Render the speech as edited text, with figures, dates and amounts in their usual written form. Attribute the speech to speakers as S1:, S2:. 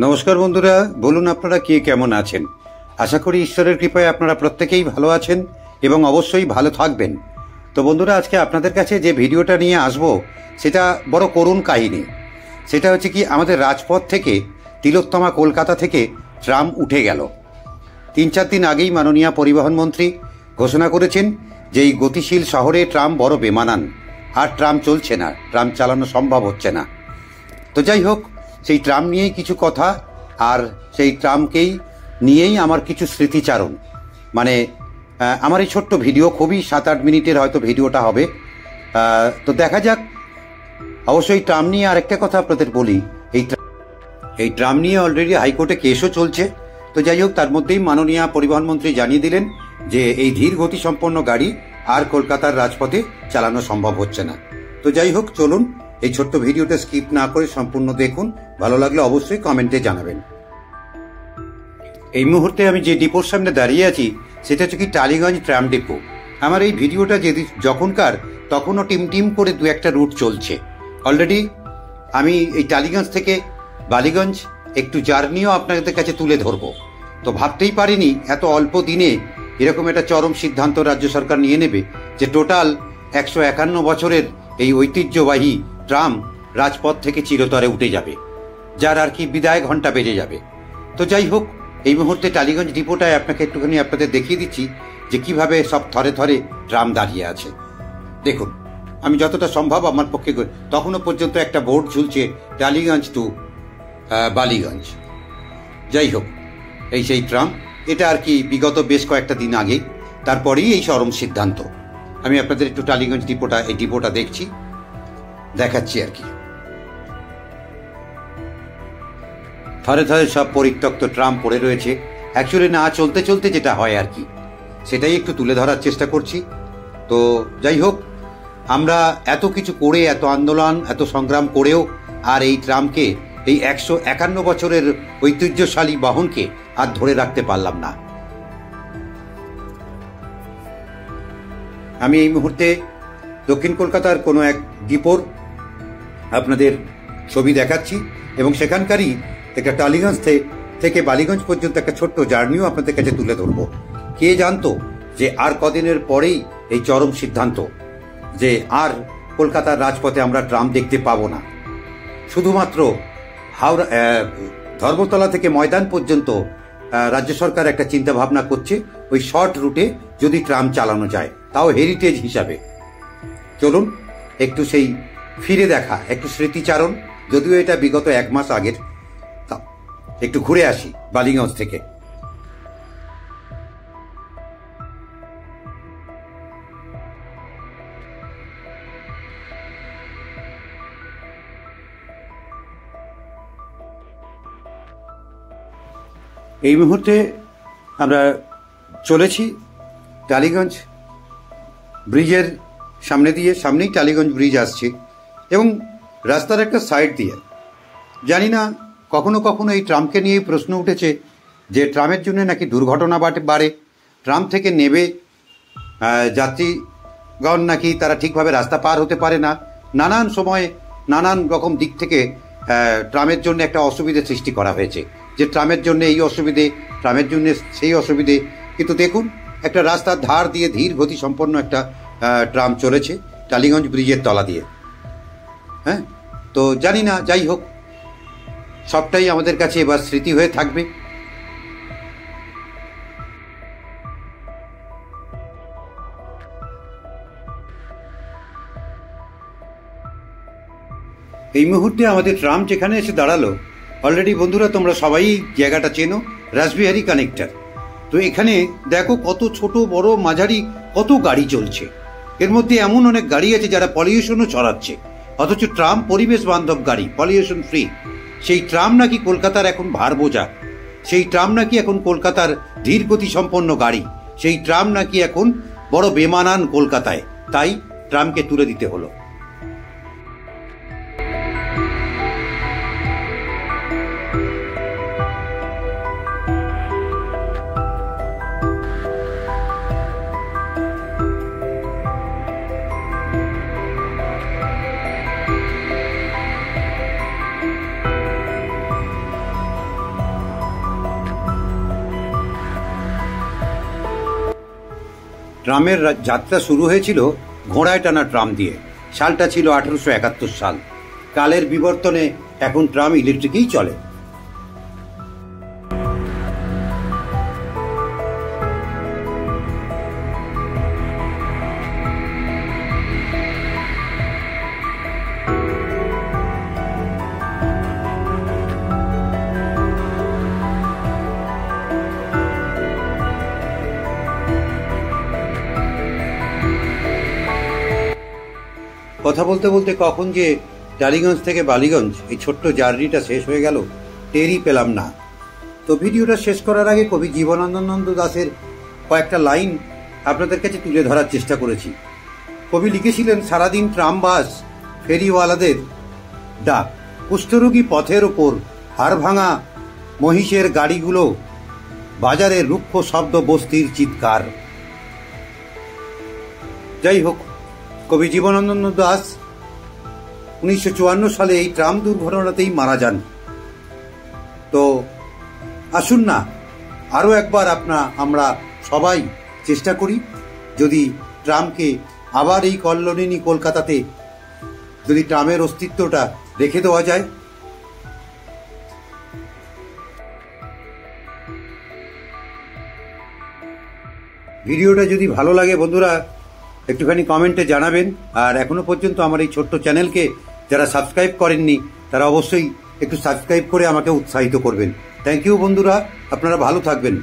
S1: নমস্কার বন্ধুরা, বলুন আপনারা কে কেমন আছেন। আশা করি ঈশ্বরের কৃপায় আপনারা প্রত্যেকেই ভালো আছেন এবং অবশ্যই ভালো থাকবেন। তো বন্ধুরা, আজকে আপনাদের কাছে যে ভিডিওটা নিয়ে আসব সেটা বড় করুণ কাহিনী। সেটা হচ্ছে কি, আমাদের রাজপথ থেকে তিলোত্তমা কলকাতা থেকে ট্রাম উঠে গেল। 3-4 দিন আগেই মাননীয় পরিবহন মন্ত্রী ঘোষণা করেছেন যে এই গতিশীল শহরে ট্রাম বড় বেমানান, আর ট্রাম চলছে না, ট্রাম চালানো সম্ভব হচ্ছে না। তো যাই হোক, সেই ট্রাম নিয়েই কিছু কথা, আর সেই ট্রামকেই নিয়েই আমার কিছু স্মৃতিচারণ। মানে আমার এই ছোট্ট ভিডিও, খুবই 7-8 মিনিটের হয়তো ভিডিওটা হবে। তো দেখা যাক। অবশ্যই ট্রাম নিয়ে আরেকটা কথা আপনাদের বলি, এই ট্রাম নিয়ে অলরেডি হাইকোর্টে কেসও চলছে। তো যাই হোক, তার মধ্যেই মাননীয় পরিবহন মন্ত্রী জানিয়ে দিলেন যে এই ধীর গতিসম্পন্ন গাড়ি আর কলকাতার রাজপথে চালানো সম্ভব হচ্ছে না। তো যাই হোক, চলুন এই ছোট্ট ভিডিওটা স্কিপ না করে সম্পূর্ণ দেখুন। ভালো লাগলে অবশ্যই কমেন্টে জানাবেন। এই মুহূর্তে আমি যে ডিপোর সামনে দাঁড়িয়ে আছি সেটা হচ্ছে কি টালিগঞ্জ ট্রাম ডিপো। আমার এই ভিডিওটা যখনকার তখনও টিম করে দু একটা রুট চলছে অলরেডি। আমি এই টালিগঞ্জ থেকে বালিগঞ্জ একটু জার্নিও আপনাদের কাছে তুলে ধরবো। তো ভাবতেই পারিনি এত অল্প দিনে এরকম একটা চরম সিদ্ধান্ত রাজ্য সরকার নিয়ে নেবে যে টোটাল 151 বছরের এই ঐতিহ্যবাহী ট্রাম রাজপথ থেকে চিরতরে উঠে যাবে, যার আর কি বিদায় ঘন্টা বেজে যাবে। তো যাই হোক, এই মুহূর্তে টালিগঞ্জ ডিপোটায় আপনাকে একটুখানি আপনাদের দেখিয়ে দিচ্ছি যে কিভাবে সব থরে থরে ট্রাম দাঁড়িয়ে আছে। দেখুন, আমি যতটা সম্ভব আমার পক্ষে, তখনও পর্যন্ত একটা বোর্ড ঝুলছে টালিগঞ্জ টু বালিগঞ্জ। যাই হোক, এই সেই ট্রাম, এটা আর কি বিগত বেশ কয়েকটা দিন আগে, তারপরেই এই চরম সিদ্ধান্ত। আমি আপনাদের একটু টালিগঞ্জ এই ডিপোটা দেখাচ্ছি আর কি। থরে থরে সব পরিত্যক্ত ট্রাম পড়ে রয়েছে। অ্যাকচুয়ালি না চলতে চলতে যেটা হয় আর কি, সেটাই একটু তুলে ধরার চেষ্টা করছি। তো যাই হোক, আমরা এত কিছু করে, এত আন্দোলন, এত সংগ্রাম করেও আর এই ট্রামকে, এই 151 বছরের ঐতিহ্যশালী বাহনকে আর ধরে রাখতে পারলাম না। আমি এই মুহূর্তে দক্ষিণ কলকাতার কোনো এক ডিপোর আপনাদের ছবি দেখাচ্ছি এবং সেখানকারই একটা টালিগঞ্জ থেকে বালিগঞ্জ পর্যন্ত একটা ছোট্ট জার্নিও আপনাদের কাছে তুলে ধরবো। কে জানতো যে আর কদিনের পরেই এই চরম সিদ্ধান্ত যে আর কলকাতার রাজপথে আমরা ট্রাম দেখতে পাবো না। শুধুমাত্র হাওড়া ধর্মতলা থেকে ময়দান পর্যন্ত রাজ্য সরকার একটা চিন্তা ভাবনা করছে ওই শর্ট রুটে যদি ট্রাম চালানো যায়, তাও হেরিটেজ হিসাবে। চলুন একটু সেই ফিরে দেখা, একটু স্মৃতিচারণ, যদিও এটা বিগত 1 মাস আগের। একটু ঘুরে আসি বালিগঞ্জ থেকে। এই মুহূর্তে আমরা চলেছি টালিগঞ্জ ব্রিজের সামনেই টালিগঞ্জ ব্রিজ আসছে এবং রাস্তার একটা সাইড দিয়ে, জানি না, কখনো কখনো এই ট্রামকে নিয়েই প্রশ্ন উঠেছে যে ট্রামের জন্য নাকি দুর্ঘটনা বাড়ে। ট্রাম থেকে নেবে যাত্রীগণ নাকি তারা ঠিকভাবে রাস্তা পার হতে পারে না। নানান সময়ে নানান রকম দিক থেকে ট্রামের জন্য একটা অসুবিধে সৃষ্টি করা হয়েছে, যে ট্রামের জন্য এই অসুবিধে, ট্রামের জন্য সেই অসুবিধে। কিন্তু দেখুন, একটা রাস্তার ধার দিয়ে ধীর গতি সম্পন্ন একটা ট্রাম চলেছে টালিগঞ্জ ব্রিজের তলা দিয়ে। হ্যাঁ, তো জানি না, যাই হোক, সবটাই আমাদের কাছে এবার স্মৃতি হয়ে থাকবে। এই মুহূর্তে আমাদের ট্রাম যেখানে এসে দাঁড়ালো, অলরেডি বন্ধুরা তোমরা সবাই জায়গাটা চেনো, রাসবিহারী কানেক্টর। তো এখানে দেখো কত ছোট বড় মাঝারি কত গাড়ি চলছে। এর মধ্যে এমন অনেক গাড়ি আছে যারা পলিউশনও ছড়াচ্ছে, অথচ ট্রাম পরিবেশ বান্ধব গাড়ি, পলিউশন ফ্রি। সেই ট্রাম নাকি কলকাতার এখন ভার বোঝা, সেই ট্রাম নাকি এখন কলকাতার ধীর গতি সম্পন্ন গাড়ি, সেই ট্রাম নাকি এখন বড় বেমানান কলকাতায়। তাই ট্রামকে তুলে দিতে হলো। ট্রামের যাত্রা শুরু হয়েছিল ঘোড়ায় টানা ট্রাম দিয়ে। সালটা ছিল 1871 সাল। কালের বিবর্তনে এখন ট্রাম ইলেকট্রিকেই চলে। কথা বলতে বলতে কখন যে টালিগঞ্জ থেকে বালিগঞ্জ এই ছোট্ট জার্নিটা শেষ হয়ে গেল টেরই পেলাম না। তো ভিডিওটা শেষ করার আগে কবি জীবনানন্দ দাশের কয়েকটা লাইন আপনাদের কাছে তুলে ধরার চেষ্টা করেছি। কবি লিখেছিলেন, সারাদিন ট্রাম বাস ফেরিওয়ালাদের ডাক, কুষ্ঠরোগী পথের ওপর হাড় ভাঙা মহিষের গাড়িগুলো, বাজারের রুক্ষ শব্দ, বস্তির চিৎকার। যাই হোক, কবি জীবনানন্দ দাশ 1954 সালে এই ট্রাম দুর্ঘটনাতেই মারা যান। তো আসুন না আরও একবার আমরা সবাই চেষ্টা করি, যদি ট্রামকে আবার এই কল্লোলিনী কলকাতাতে যদি ট্রামের অস্তিত্বটা রেখে দেওয়া যায়। ভিডিওটা যদি ভালো লাগে বন্ধুরা একটুখানি কমেন্টে জানাবেন। আর এখনো পর্যন্ত আমার এই ছোট্ট চ্যানেলকে যারা সাবস্ক্রাইব করেননি তারা অবশ্যই একটু সাবস্ক্রাইব করে আমাকে উৎসাহিত করবেন। থ্যাংক ইউ বন্ধুরা, আপনারা ভালো থাকবেন।